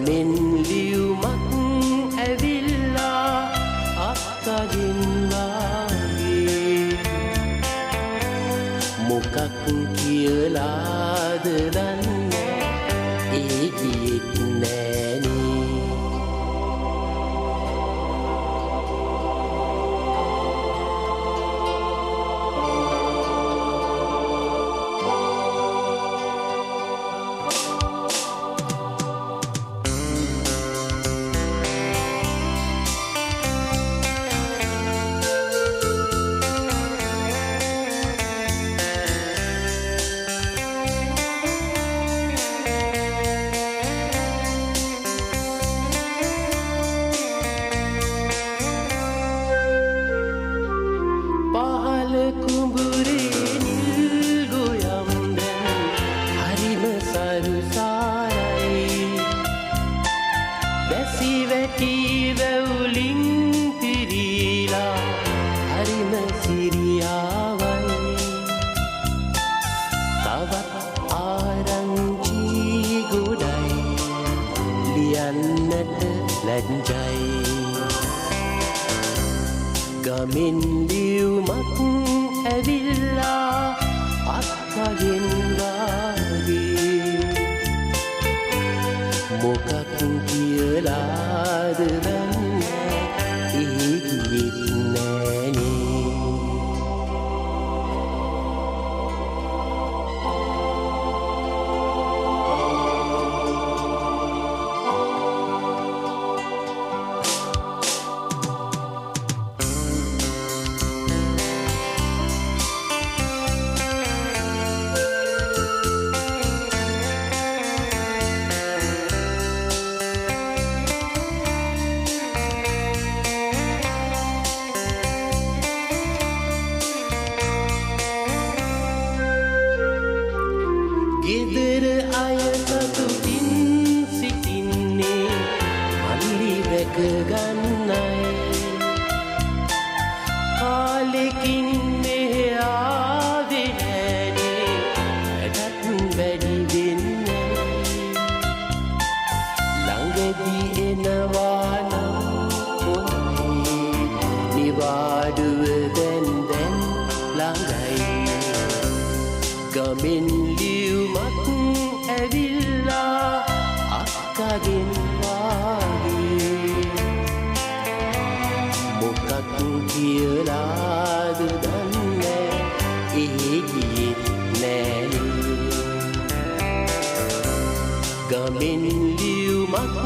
ගමෙන් ලියුමක් ඇවිල්ලා අක්කගෙන් වාගේ මොකක් කියලාද දන්නේ ඒ ගියෙත් නෑනේ ගමෙන් ලියුමක් ඇවිල්ලා අක්කගෙන් වාගේ මොකක් කියලාද දන්නේ ඒ ගියෙත් නෑනේ ගෙදර අය සතුටින් සිටින්නේ මල්ලි වැක ගන්නයි කාලෙකින් මෙහෙ ආවේ නෑනේ වැඩත් වැඩි වෙන්නේ ළඟදී එනවා නම් හොඳයි නිවාඩුව දැන් ළඟයි ගමෙන් ලියුමක් ඇවිල්ලා අක්කගෙන් වාගේ මොකක් කියලාද දන්නේ ඒ ගියෙත් නෑනේ ගමෙන් ලියුමක්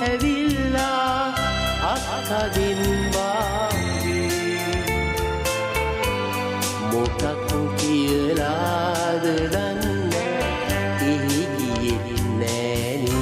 ඇවිල්ලා අක්කගෙන් වාගේ මොකක් කියලාද දන්නේ ඒ ගියෙත් නෑනේ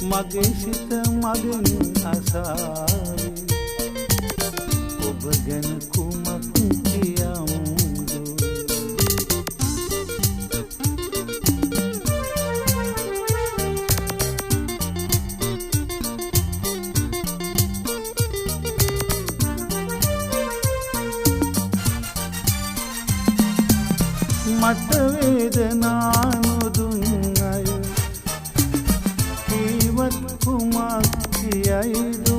මගේ සිත මගෙන් අසාවි ඔබ ගැන කුමක් කියමුදු මට වේදනා නොදුන් අය කීවත් කුමක් කියයිදු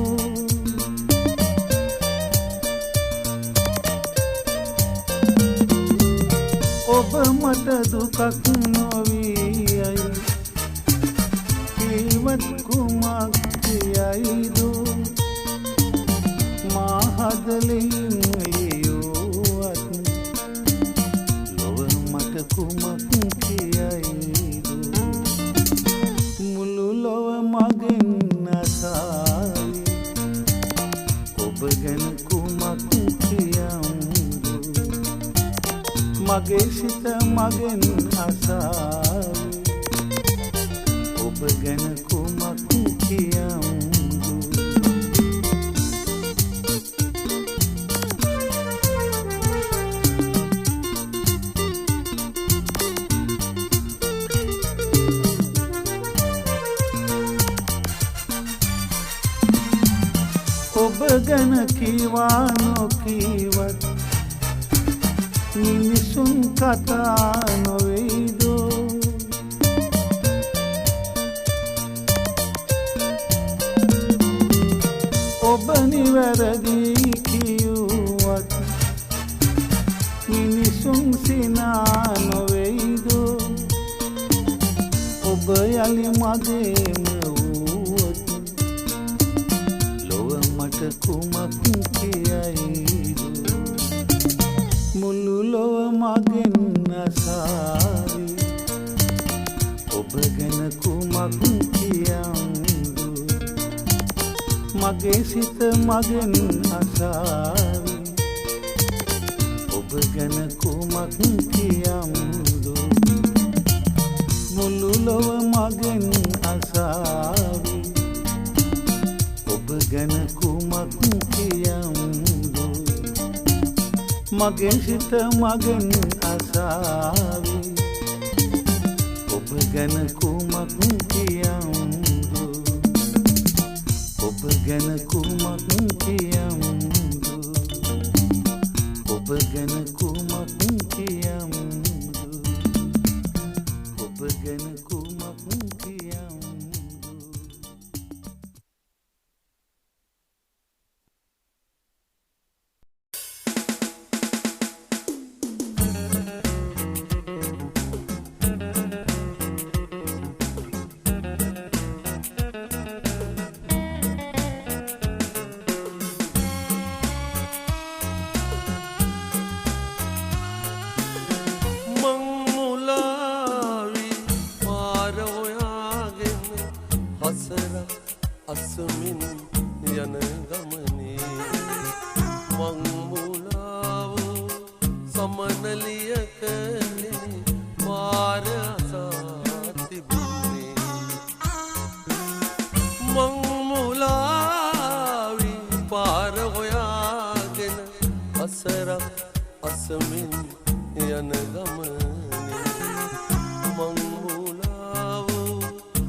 ඔබ මට දුකක් නොවියයි කීවත් කුමක් කියයිදු මා හදලින් ලියුවත් ලොව මට කුමක් කියයිදු මුළු ලොව මගෙන් අසාවි ඔබ ඔබ ගැන කුමක් කියම්දු මගේ සිත මගෙන් අසාවි ඔබ ගැන කුමක් කියම්දු ඔබ ගැන කීවා නොකීවත් මිනිසුන් කතා නොවේදෝ ඔබ නිවැරදි කිව්වත් මිනිසුන් සිනා නොවේදෝ ඔබ යලි මගේම කුමක් කියයිද මුළු ලොව මගෙන් අසාවි ඔබ ගැන කුමක් කියම්දු මගේ සිත මගෙන් අසාවි ඔබ ගැන කුමක් කියම්දු මුළු ලොව මගෙන් අසාවි ඔබ ගැන කුමක් කියම්දු මගේ සිත මගෙන් අසාවි ඔබ ගැන කුමක් කියම්දු ඔබ ගැන කුමක් කියම්දු ඔබ ගැන කුමක් කියම්දු ඔබ ගැන කුමක් කියම්දු අසමින් යන ගමනේ මං මුලාව සමනලියක මාර අසා තිබුණේ මං මුලාවි පාර හොයාගෙන අසරක් අසමින් යන ගමනේ මං මුලාව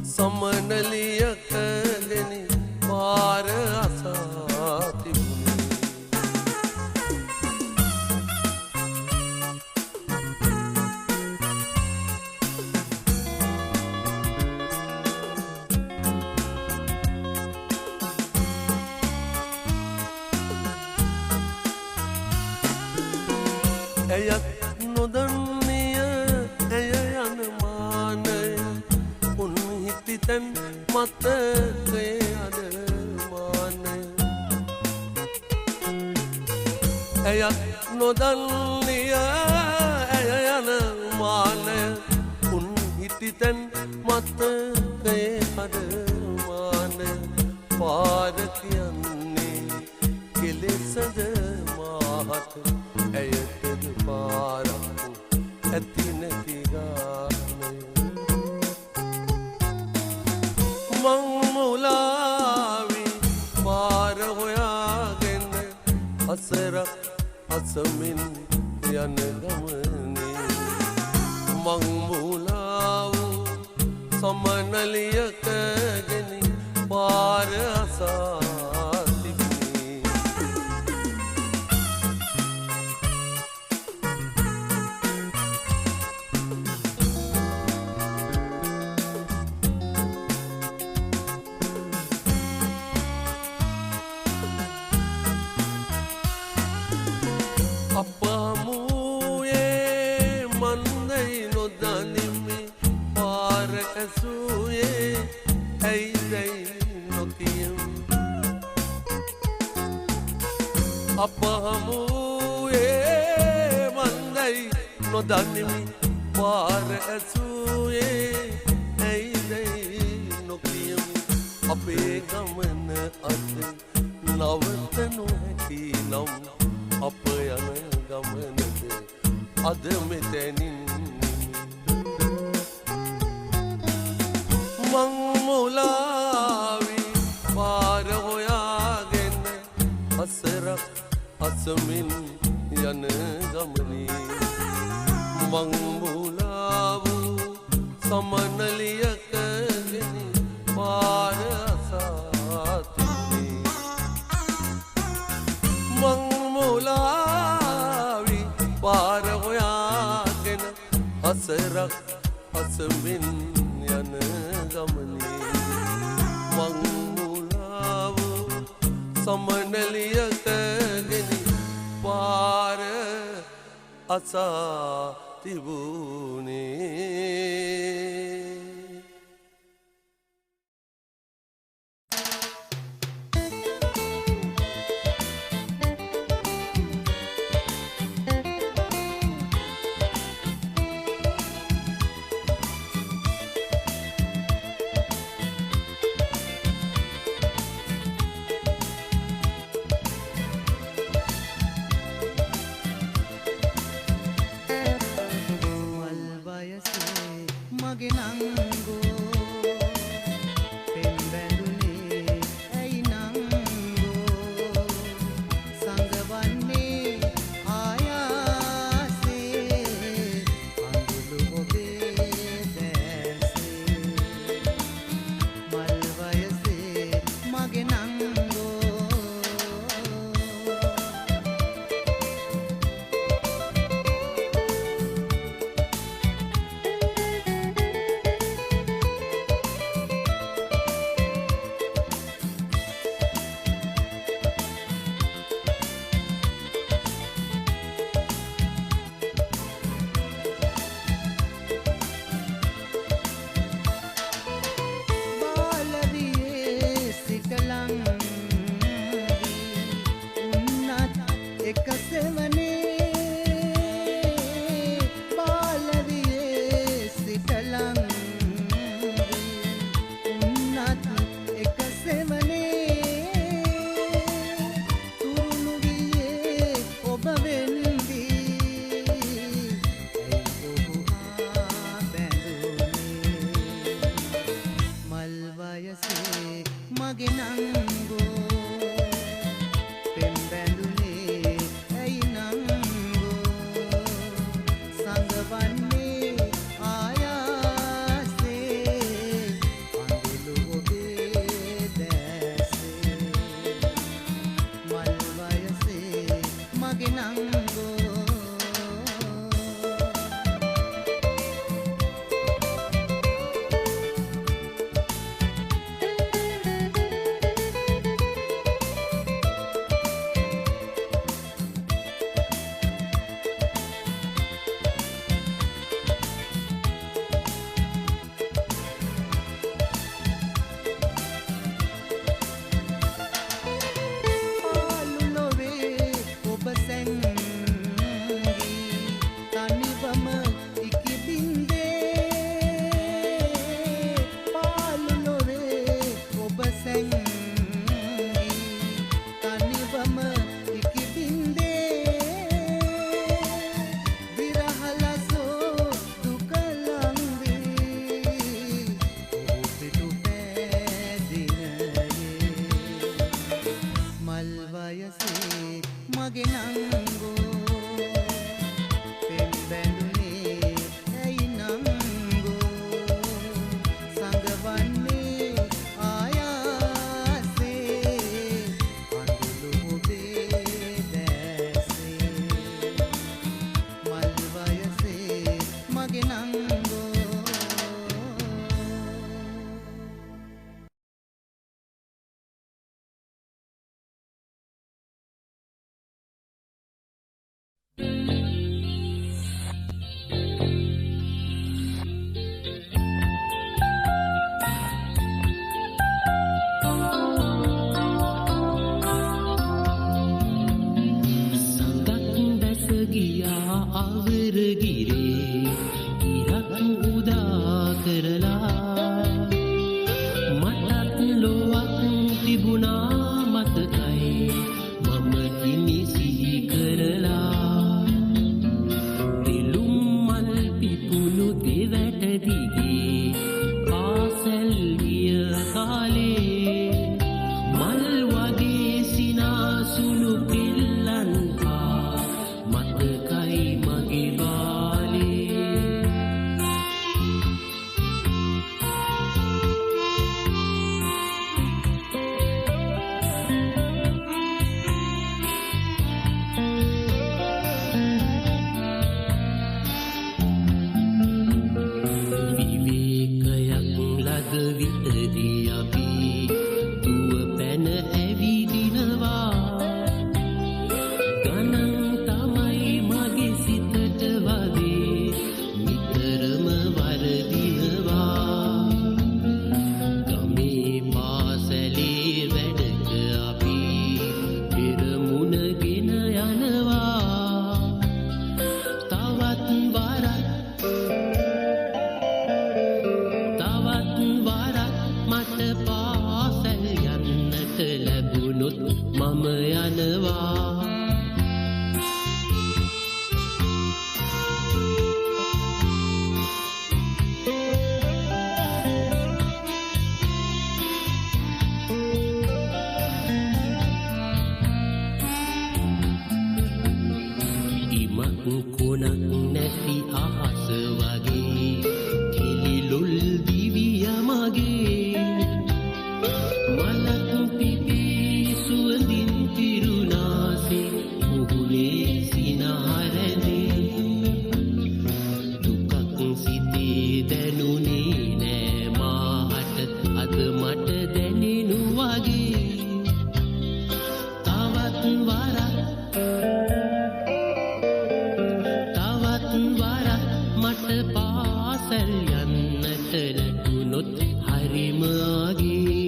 සමනලියක ඇයත් නොදන්නිය ඇය යන මානය උන් හිටිතැන් මතකේ අඩමානය ඇයත් නොදන්නිය ඇය යන මානය උන් හිටිතැන් මතකේ අඩමානය පාර කියන්නේ කෙලෙසද මාහත ඇයටද පාරක්කු ඇති නැති ගානය මං මුලාවි පාර හොයාගෙන අසරක් අසමින් යන ගමනේ මං මුලාව සමනලියක ගෙන පාර අසා අපහමුයේ මන්දයි නොදනිමි පාර ඇසුයේ ඇයිදයි නොකියමි අපේ ගමන අද නවතනු හැකි නම් අප යන ගමනද අද මෙතැනින් මං මුලාවි පාර හොයාගෙන අසරක් අසමින් යන ගමනේ මං මුලාවූ සමනලියකගෙන පාර අසාතිනේ මං මුලාවි පාර හොයාගෙන අසරක් අසමින් යන ගමනේ මං මුලාවූ සමනලියකගෙන පාර අසා තිබුණේ මුණගෙන යනවා තවත් වරක් මට පාසල් යන්නට ලැබුණොත් මම යනවා කොනක් නැති අහස වගේ කිලිලුල් දිවිය මගේ මලක් පිපී සුවඳින් පිරුණාසේ මුහුණේ සිනාරැඳේ දුකක් සිතේ දැනුනේ නෑ මාහට අද මට දැනෙනු වගේ තවත් වරක් මට පාසල් යන්නට ලැබුණොත් හරිම ආගේ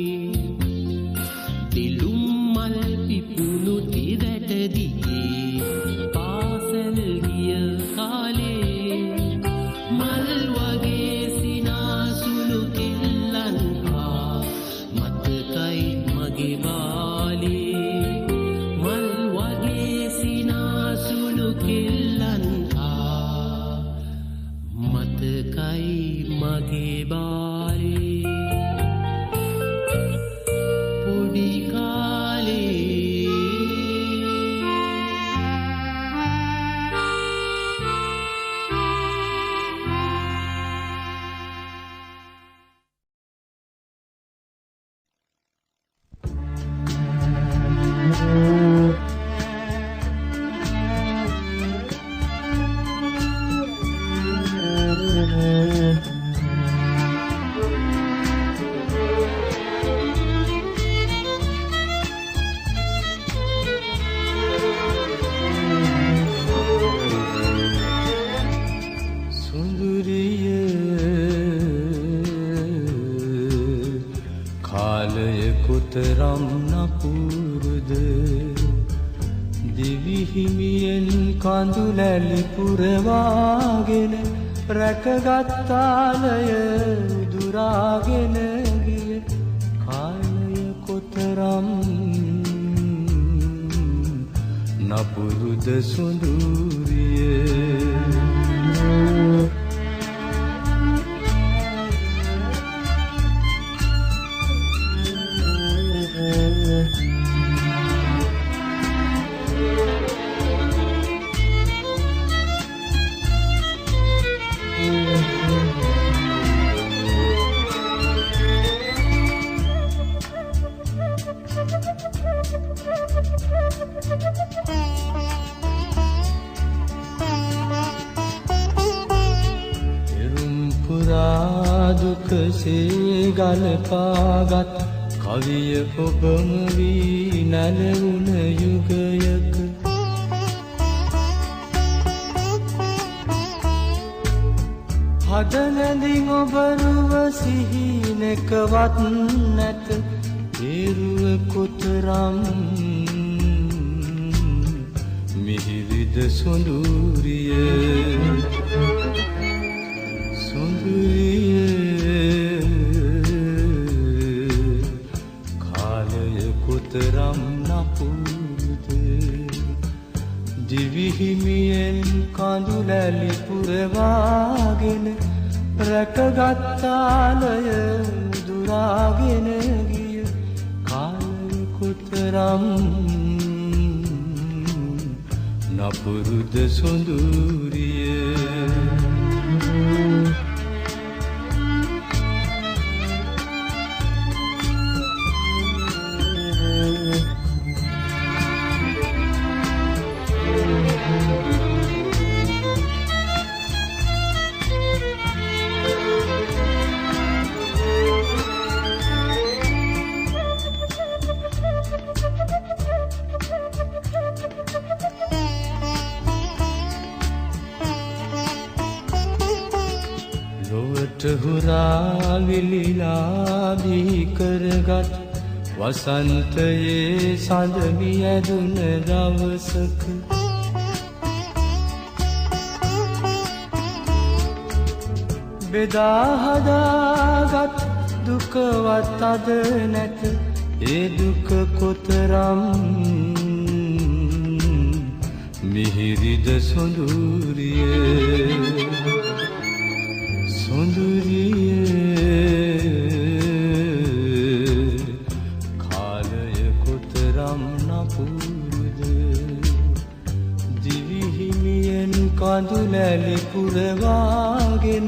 දිලුම් මල් පිපුණු තිරට දිගේ පාසල් ගිය කාලේ මල් වගේ සිනාසුණු කෙල්ලන් හා මතකයි මගේ බාලේ මල් වගේ සිනාසුණු කෙල්ලන් මතකයි මගේ බාලේ පොඩි කාලේ කොතරම් නපුරුද දිවිහිමියෙන් කඳුලැලි පුරවාගෙන රැකගත්තාලය දුරාගෙන ගිය කාලය කොතරම් නපුරුද සොඳුරිය දුකසේ ගලපාගත් කවිය ඔබම වී නැලවුණ යුගයක හදනැදින් ඔබරුව සිහිනෙකවත් නැත තේරුව කොතරම් මිහිරිද සොඳුරිය කාලය කොතරම් නපුරුද දිවිහිමියෙන් කඳුලැලි පුරවාගෙන රැකගත්තාලය දුරාගෙන ගිය කාලය කොතරම් නපුරුද සොඳුරිය හුරා විලිලා බිහි කරගත් වසන්තයේ සඳමි ඇදුන දවසක බෙදා හදාගත් දුකවත් අද නැත ඒ දුක කොතරම් මිහිරිද සොඳුරිය කාලය කොතරම් නපුරුද දිවිහිමියෙන් කඳුලැලි පුරවාගෙන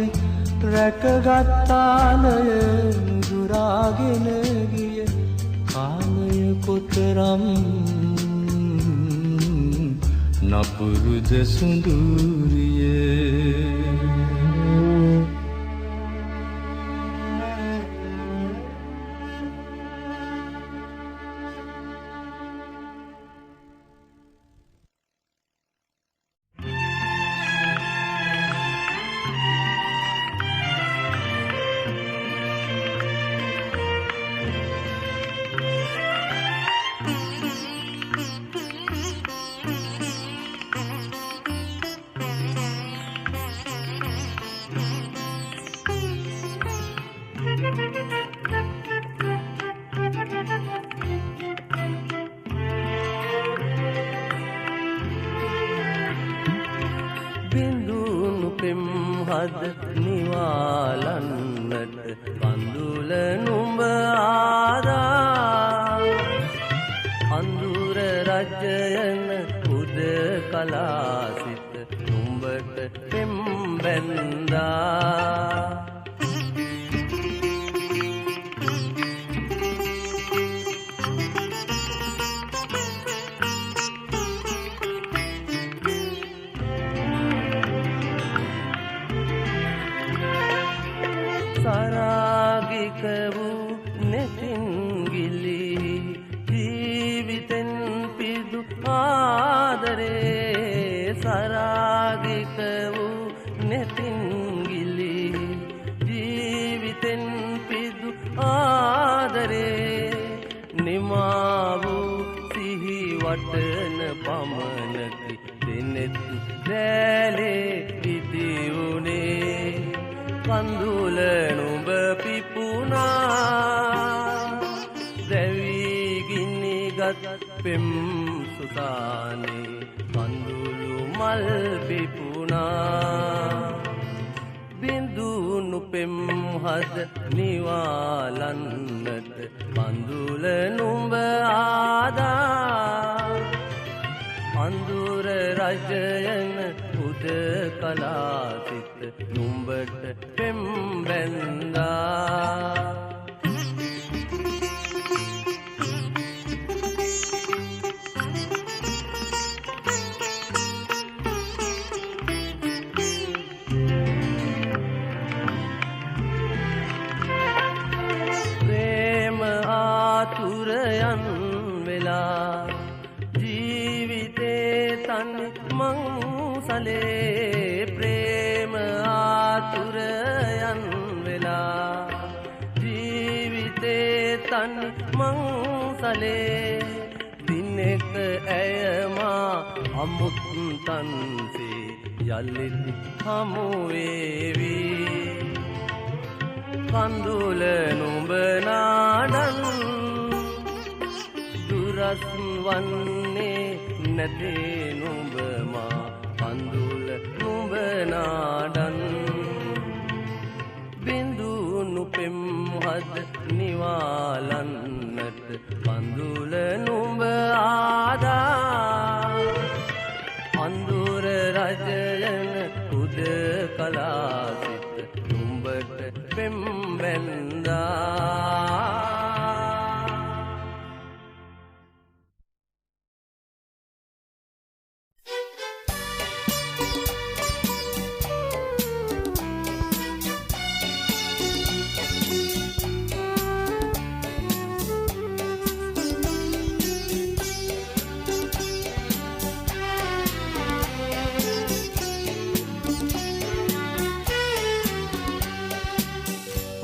රැකගත්තාලය දුරාගෙන ගිය කාලය කොතරම් නපුරුද සුඳුරිය හද නිවාලන්නට කඳුල නුඹ ආදා අඳුර රජයන උද කලා සිට නුඹට පෙම් බැන්දා සරාගික වූ නෙතින් ගිලි ජීවිතෙන් පිදු ආදරේ සරාගික වූ නෙතින් ගිලි ජීවිතෙන් පිදු ආදරේ නිමා වූ සිහි වටන පමණකි දෙනෙත් දැලේ ඉදි වුණේ කඳුල නුඹ පිපුණා දැවිගිනිගත් පෙම් සුතානේ කඳුළු මල් පිපුණා බිඳුණු පෙම් හද නිවාලන්නට කඳුල නුඹ ආදා අඳුර රජයන උද කලා සිට නුඹට පෙම් බැන්දා ප්‍රේම ආතුරයන් වෙලා තනි මංසලේ ප්‍රේම ආතුරයන් වෙලා ජීවිතේ තනි මංසලේ දිනෙක ඇයමා අමුත්තන්සේ යල්ලිත් හමුවේවි කඳුල නුඹ නාඩන් දුරස් වන්නේ නැතේ නුඹ මා කඳුල නුඹ නාඩන් බිඳුණු පෙම් හද නිවාලන්නට කඳුල නුඹ ආදා අඳුර රජයන උද කලා සිට නුඹට පෙම් බැන්දා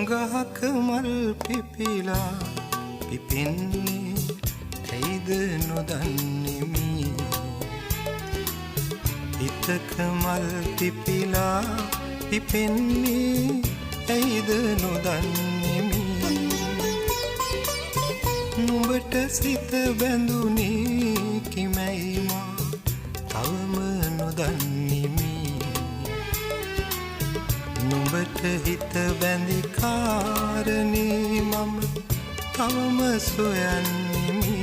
ගහක මල් පිපිලා පිපෙන්නේ ඇයිද නොදන්නෙමි හිතක මල් පිපිලා පිපෙන්නේ ඇයිද නොදන්නෙමි නුඹට සිත බැඳුනේ කිමැයි මා තවම නොදන්නෙමි නුඹට හිත බැඳි කාරණේ මම තවම සොයන්නෙමි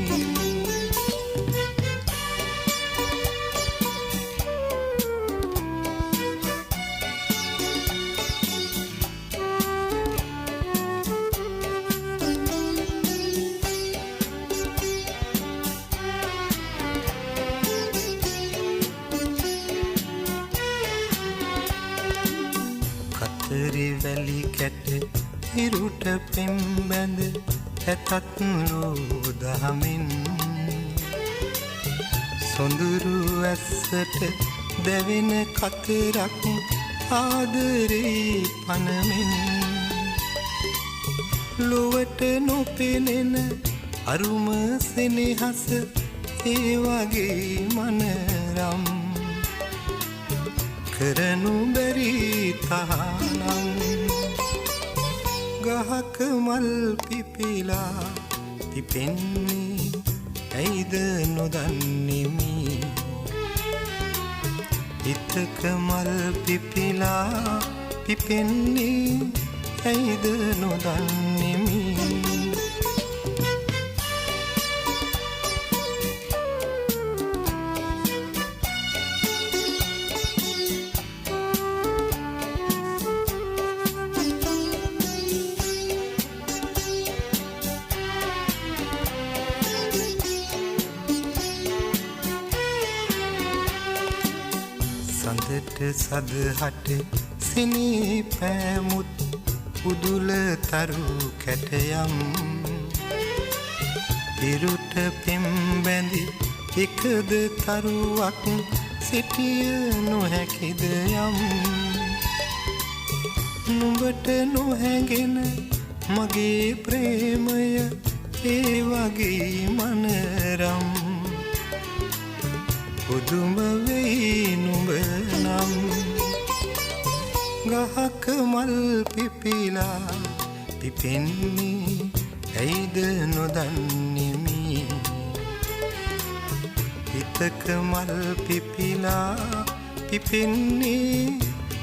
වැලි කැට ඉරුට පෙම් බැඳ ඇතත් ලෝදහමින් සොඳුරු ඇස්සට දැවෙන කතරක් ආදරේ පනමින් ලොවට නොපෙනෙන අරුම සෙනෙහස ඒ වගේ මනරම් කරනු බැරි තහනම් ගහක මල් පිපිලා පිපෙන්නේ ඇයිද නොදන්නෙමි හිතක මල් පිපිලා පිපෙන්නේ ඇයිද නොදන්නෙමි සදහට සිනී පෑමුත් උදුල තරු කැටයම් ඉරුට පෙම් බැඳි එකද තරුවක් සිටිය නොහැකිද යම් නුඹට නොහැගෙන මගේ ප්‍රේමය ඒ වගේ මනරම් පුදුම වෙයි නුඹ නම් ගහක මල් පිපිලා පිපෙන්නේ ඇයිද නොදන්නෙමි හිතක මල් පිපිලා පිපෙන්නේ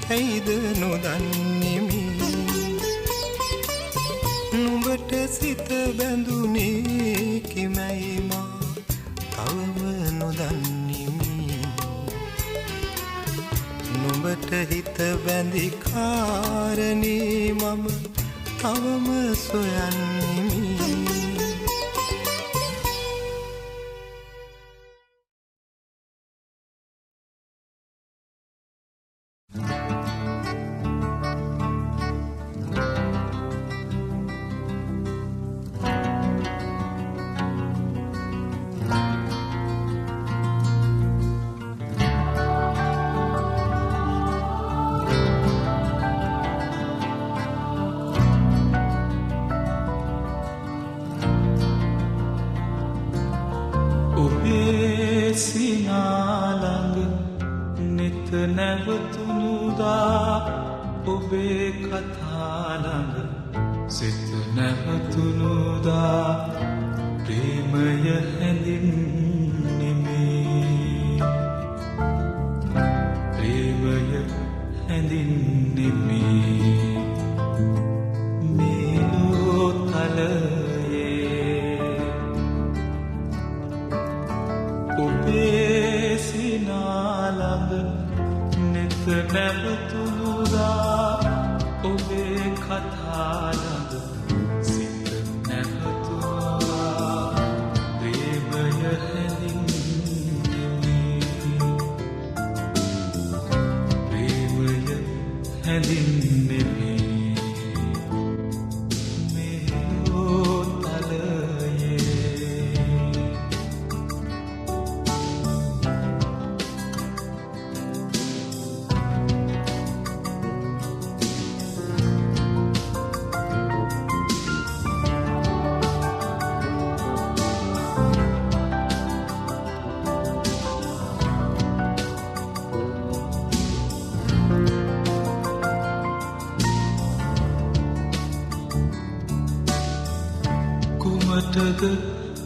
ඇයිද නොදන්නෙමි නුඹට සිත බැඳුනේ කිමැයි මා තවම නොදන්නෙමි නුඹට හිත බැඳි කාරණේ මම තවම සොයන්නෙමි නැවතුනුදා ඔබේ කතාළඟ සිත නැවතුනුදා ප්‍රේමය හැඳින්නෙමි ප්‍රේමය හැඳින්නෙමි මේලෝ තලයේ ඔබේ සිනාළඟ නැවතුනුදා ඔබේ කතාළඟ සිත නැවතුනුදා ප්‍රේමය හැඳින්නෙමි ප්‍රේමය හැඳින්නෙමි මේලෝ තලයේ කුමටද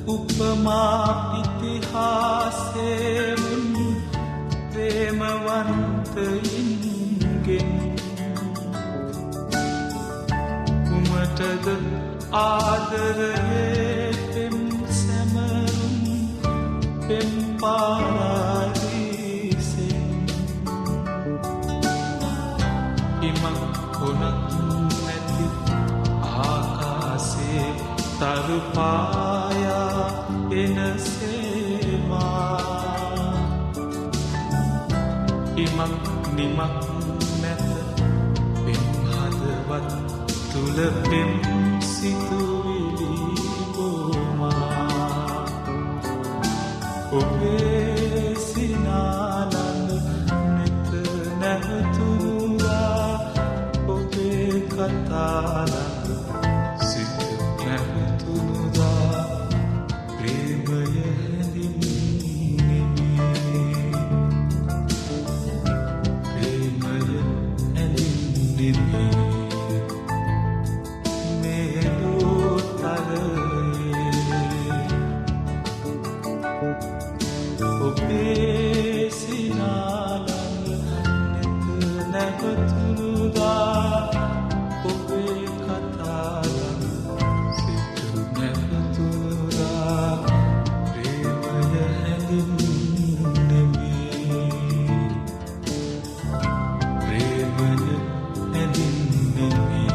උපමා ඉතිහාසයෙන් ප්‍රේමවන්තයින්ගෙන් කුමටද ආදරයේ පෙම් සැමරුම් පෙම් පාරාදීසෙන් ඉමක් කොනක් නැති ආකාසේ තරුපායා එනසේවා ඉමක් නිමක් නැත පෙම් හදවත් තුළ පෙම් සිතුවිලි බෝමා ඔබේ සිනාලන්න නෙත නැවතුරා ඔබේ කතාලන්න සිත නැවතුරුදා ප්‍රේමය හැඳින්නෙමි ප්‍රේමය හැඳින්නෙමි ඔබේ සිනාලන්න නෙත නැවතුරුදා ඔබේ කතාලන්න සිත නැවතුරුදා ප්‍රේමය හැඳින්නෙමි ප්‍රේමය හැඳින්නෙමි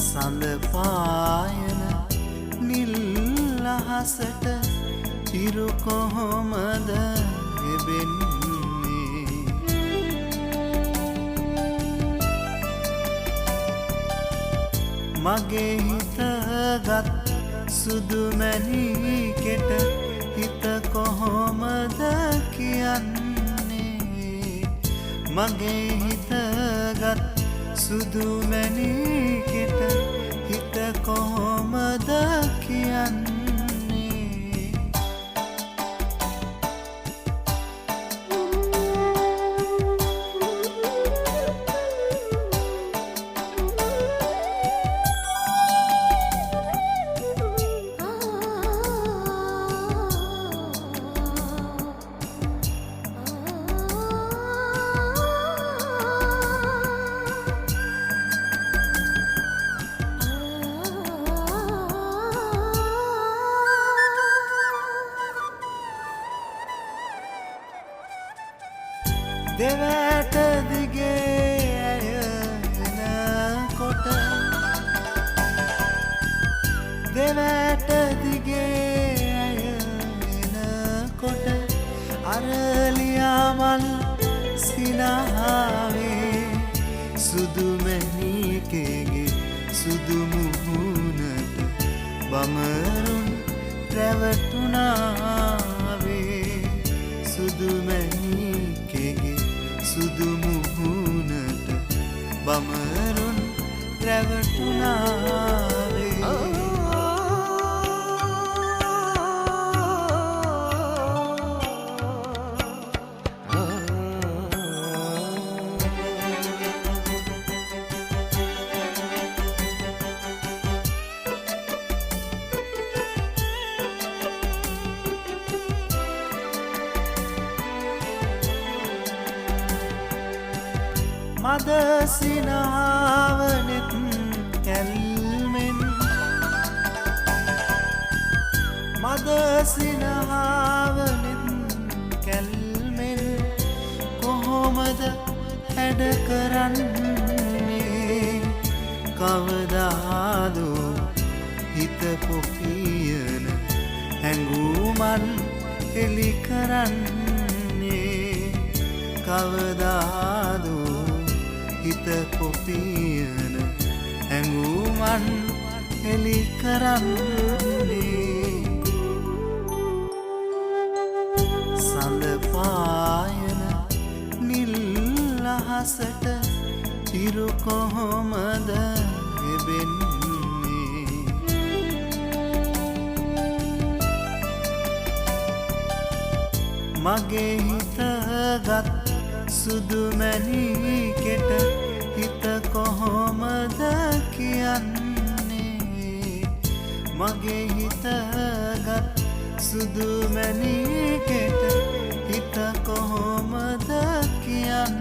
සඳ පායන නිල් අහසට ඉරු කොහොමද එබෙන්නේ මගේ හිතගත් සුදු මැණිකෙට හිත කොහොමද කියන්නේ මගේ හිතගත් සුදු මැණිකෙට හිත කොහොමද කියන්නේ දෙවැට දිගේ ඇයනකොට දෙවැට දිගේ ඇයනකොට අරලියාමල් සිනහාවේ සුදු මැණිකෙගේ සුදු මුහුණට බමරුන් රැවටුනාවේ සුදු මැණිකෙගේ සුදු මුහුණට බමරුන් රැවටුනාවේ මද සිනහාවනෙත් කැල්මෙන් මද සිනහාවනෙත් කැල්මෙන් කොහොමද වැඩ කරන්නේ කවදාදෝ හිත පොකියන හැඟුමන් එලි කරන්නේ කවදාදෝ හිත පොකියන හැඟුමන් එලි කරන්නේ සඳ පායන නිල් අහසට ඉරු කොහොමද එබෙන්නේ මගේ හිතගත් සුදු මැණිකෙට හිත කොහොමද කියන්නේ මගේ හිතගත් සුදු මැණිකෙට හිත කොහොමද කියන්නේ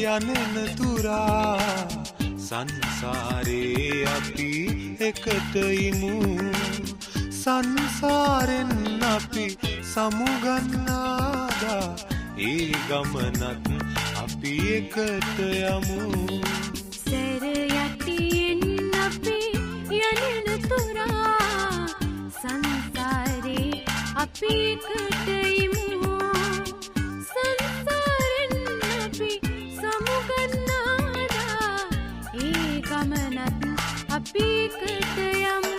යනෙන තුරා සංසාරේ අපි එකට ඉමු සංසාරෙන් අපි සමුගන්නාදා ඒ ගමනත් අපි එකට යමු සැර යටියෙන් අපි යනෙන තුරා සංසාරේ අපි එකට ඉමු අපි එකට යමු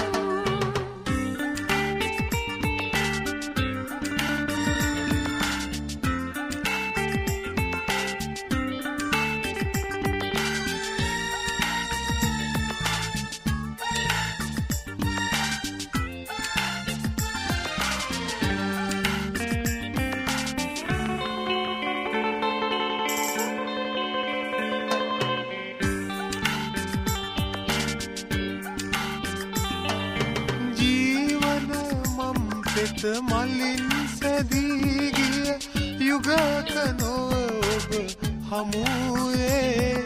මලින් සැදී ගිය යුගක නොව ඔබ හමුවේ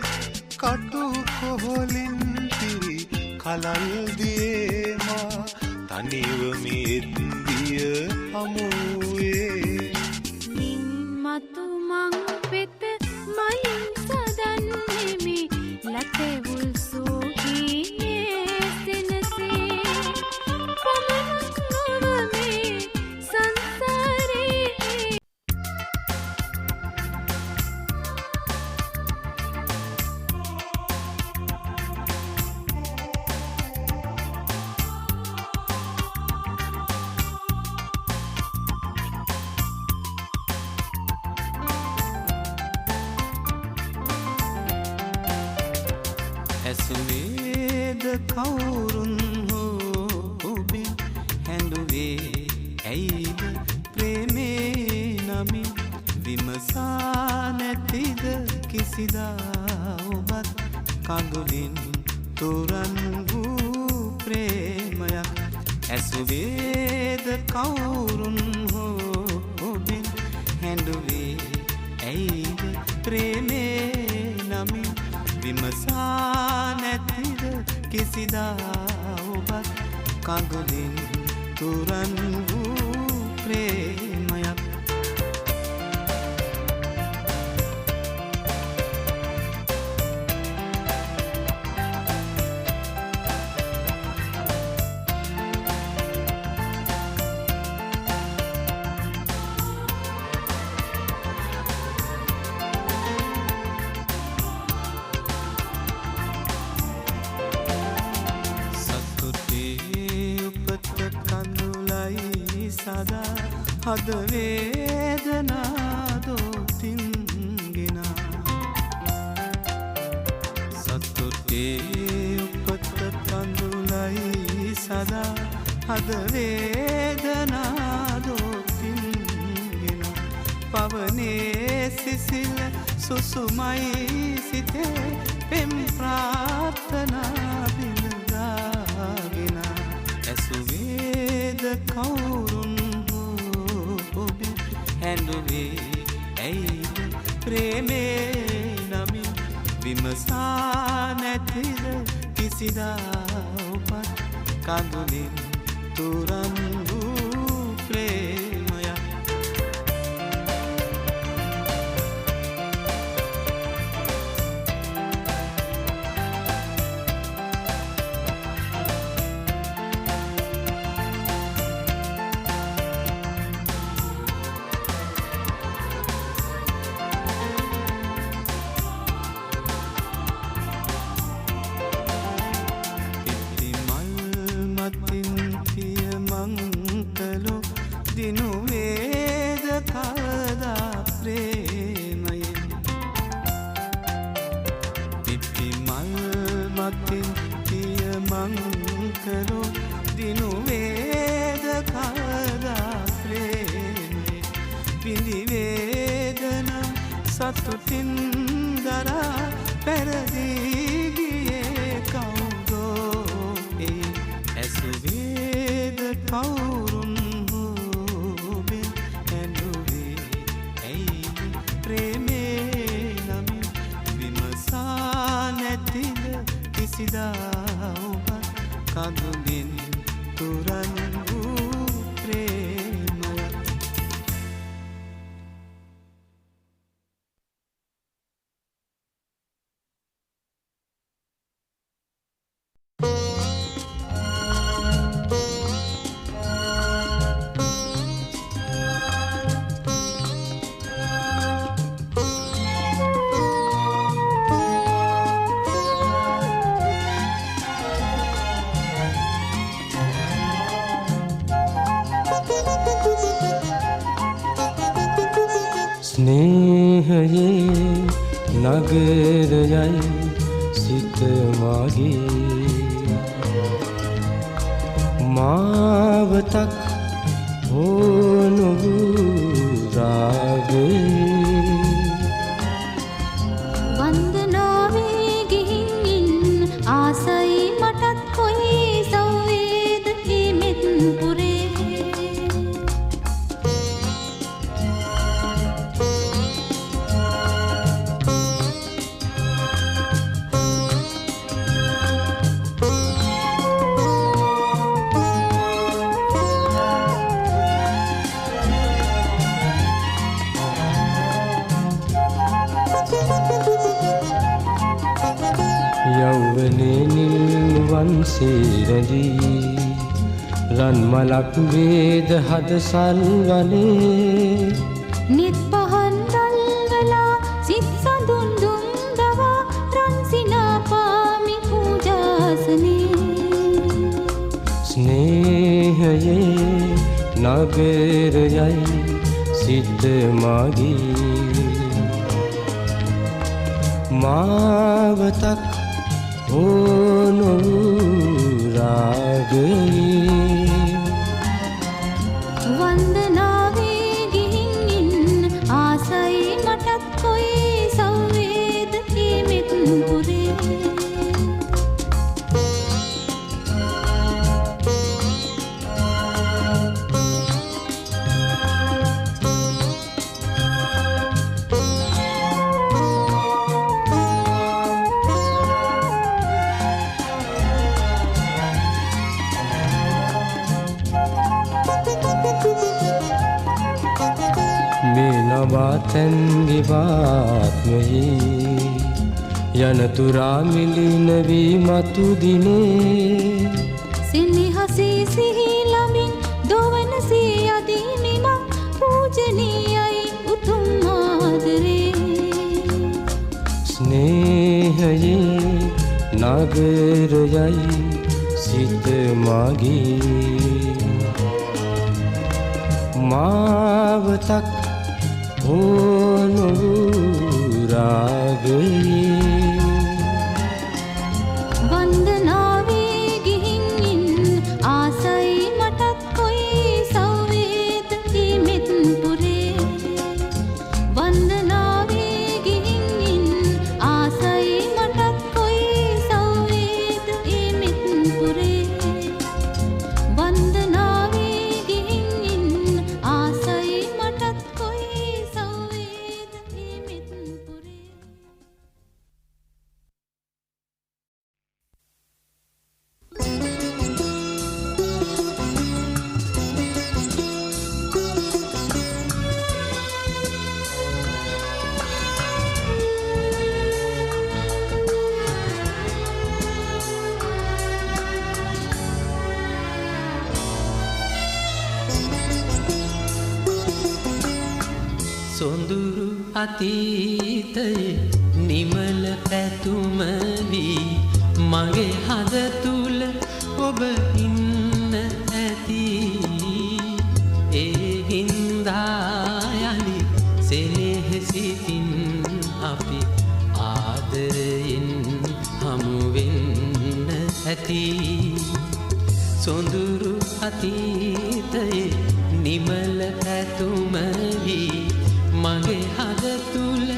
කටු කොහොලින් පිරි කලල් දියේ මා තනිව මෙත්දිය හමුවේ මින් මතු මං පෙත මලින් සදන්නෙමි ලතෙවුල් සෝහී සෙනසේ පමණක් නොවමේ ඇසුවේද කවුරුන් හෝ ඔබෙන් හැඬුවේ ඇයිද ප්‍රේමේ නමින් විමසා නැතිද කිසිදා ඔබත් කඳුලින් තොරන් වූ ප්‍රේමයක් ඇසුවේද කවුරුන් හෝ ඔබෙන් හැඬුවේ ඇයිද ප්‍රේමේ නමින් විමසා නැතිද කිසිදා ඔබත් කඳුලින් තුරන් වූ ප්‍රේමයක් කඳුලයි සදා හද වේදනා දෝතින්ගෙන සතුටේ උපත කඳුලයි සදා හද වේදනා දෝතින්ගෙන පවනේ සිසිල් සුසුමයි සිතේ පෙම් ප්‍රාර්ථනා බිඳාගෙන ඇසුවේද කවුරුන් ඔබේ හැඬුවේ ඇයිද ප්‍රේමේ නමින් විමසා නැතිද කිසිදා ඔබත් කඳුලින් තුරන් වූ ප්‍රේමයක් දිනුවේද කවදා ප්‍රේමයෙන් පිපි මල් මතින් පිය මංකලෝ දිනුවේද කවදා ප්‍රේමයෙන් පිළිවේදනා සතුටින් දරා පැරදී ගියේ කවුදෝ ඒ ඇසුවේද කවුරුන් කිසිදා ඔබත් කඳුලින් තුරන් වූ ප්‍රේමයක් ස්නේහයේ නගරයයි සිත මගේ මාවතක් ඕනු රාගේ වන්දනාවේ ගිහින් ආසයි මටත් කොයි සෞවේද හිමෙත් පුරේ යෞවනේ නිල්වන් සේරදී රන් මලක් වේද හද සල්වනේ නිත් පහන් රල්වලා සිත් සඳුන් දුම් දවා රන් සිනා පාමි පූජාසනේ ස්නේහයේ නගරයයි සිත මගේ මාවතක් ඕනු රාගේ වන්දනාවේ ගිහින් ආසයි මටත් කොයි සෞවේද හිමෙත් පුරේ නවාතැන්ගේ වාත්මයේ යනතුරා මිලින වී මතු දිනේ සිනහසේ සිහි ලමින් දොවනසේ අදීනිම පූජනීයයි උතුම් ආදරේ ස්නේහයේ නගරයයි සිත මගේ මාවතක් ඕනොවූ රාගයේ වන්දනාවේ ගිහින් ඉන්න ආසයි මටත් කොයි සෞවේද හිමෙත් පුරේ වන්දනාවේ ගිහින් ඉන්න ආසයි මටත් කොයි සෞවේද හිමෙත් පුරේ වන්දනාවේ ගිහින් ඉන්න ආසයි මටත් කොයි සෞවේද හිමෙත් පුරේ සොඳුරු අතීතයේ නිමල පැතුම වී මගේ හද තුල ඔබ ඉන්න ඇති ඒ හින්දා යලි සෙනෙහසිතින් අපි ආදරයෙන් හමු වෙන්න ඇති සොඳුරු අතීතයේ නිමල පැතුම වී මගේ හද තුල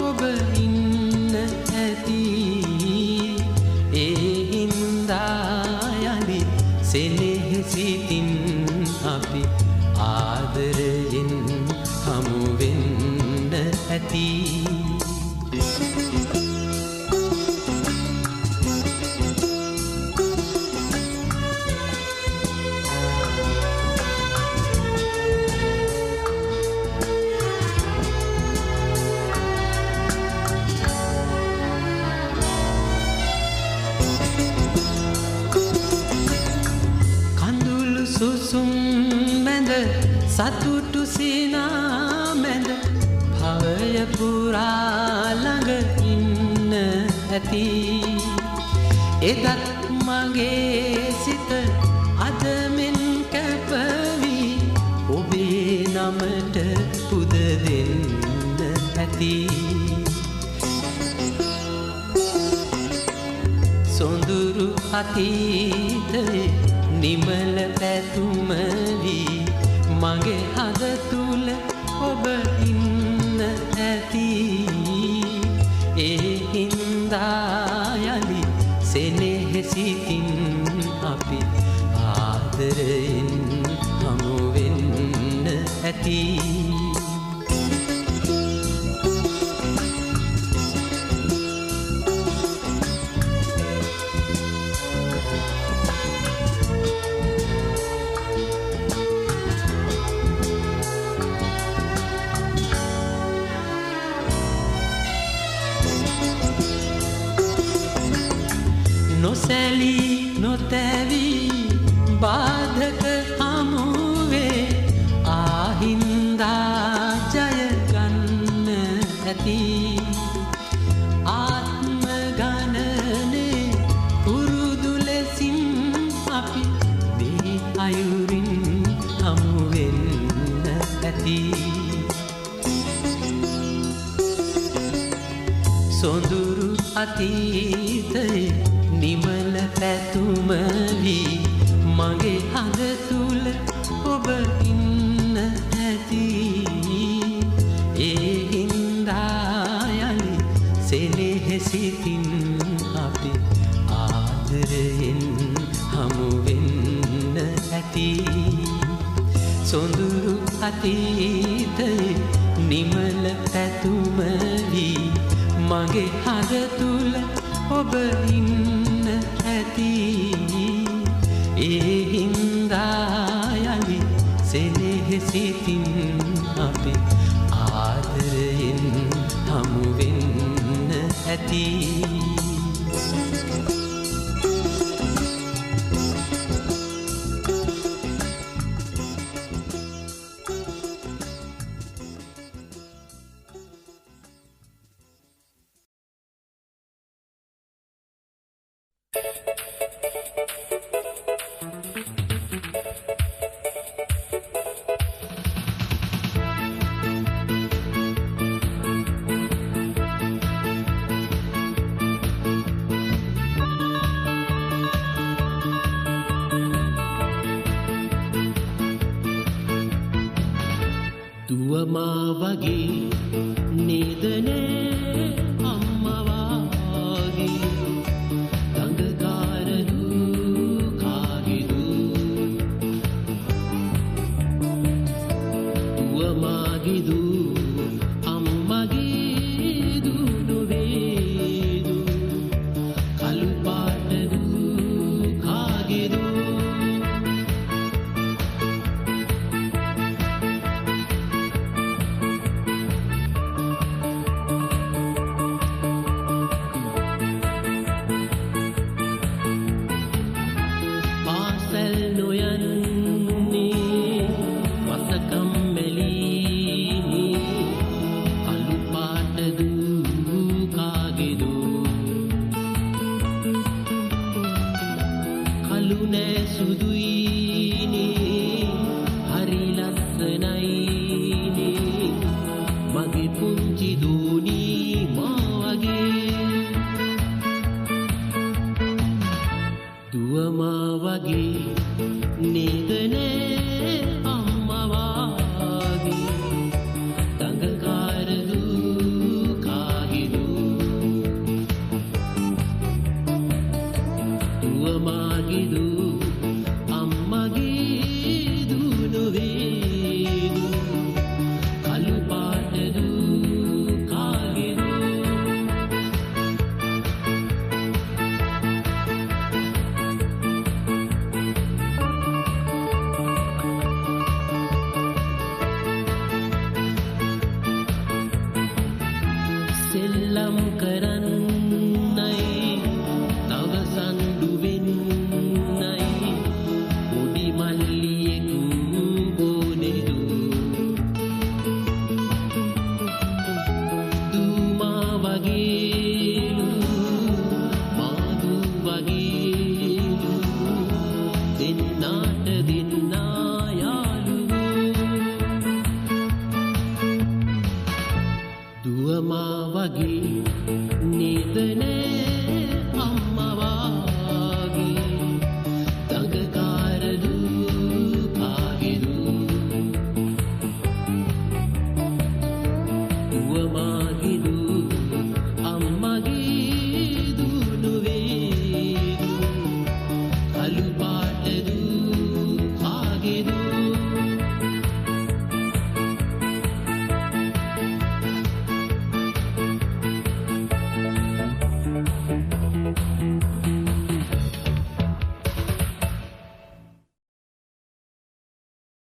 ඔබ ඉන්න ඇති ඒ හින්දා යලි සෙනෙහසිතින් අපි ආදරයෙන් හමු වෙන්න ඇති සුසුම් මැද සතුටු සිනා මැද භවය පුරා ළඟ ඉන්න ඇති එදත් මගේ සිත අද මෙන් කැපවි ඔබේ නමට පුද දෙන්න ඇති සොඳුරු අතීතයේ නිමල පැතුම වී මගේ හද තුල ඔබ ඉන්න ඇති ඒ හින්දා යලි සෙනෙහසිතින් අපි ආදරයෙන් හමු වෙන්න ඇති නොසැලී නොතැවී බාධක හමුවේ ආහින්දා ජය ගන්න ඇති ආත්ම ගණනේ පුරුදු ලෙසින් අපි මේ අයුරින් හමු වෙන්න ඇති සොඳුරු අතීතයේ නිමල පැතුම වී මගේ හද තුල ඔබ ඉන්න ඇති ඒ හින්දා යලි සෙනෙහසිතින් අපි ආදරයෙන් හමු වෙන්න ඇති සොඳුරු අතීතයේ නිමල පැතුම වී මගේ හද තුල ඔබ ඉන්න ඇති ඒ හින්දා යලි සෙනෙහසිතින් අපි ආදරයෙන් හමු වෙන්න ඇති දුවමා වගේ නේදනේ අම්මවාගේ දඟකාරදු කාගෙදු දුවමාගෙදු අම්මගේ දුනුවේදු කළු පාටදු කාගෙදු දුවමා වගේ නේදනේ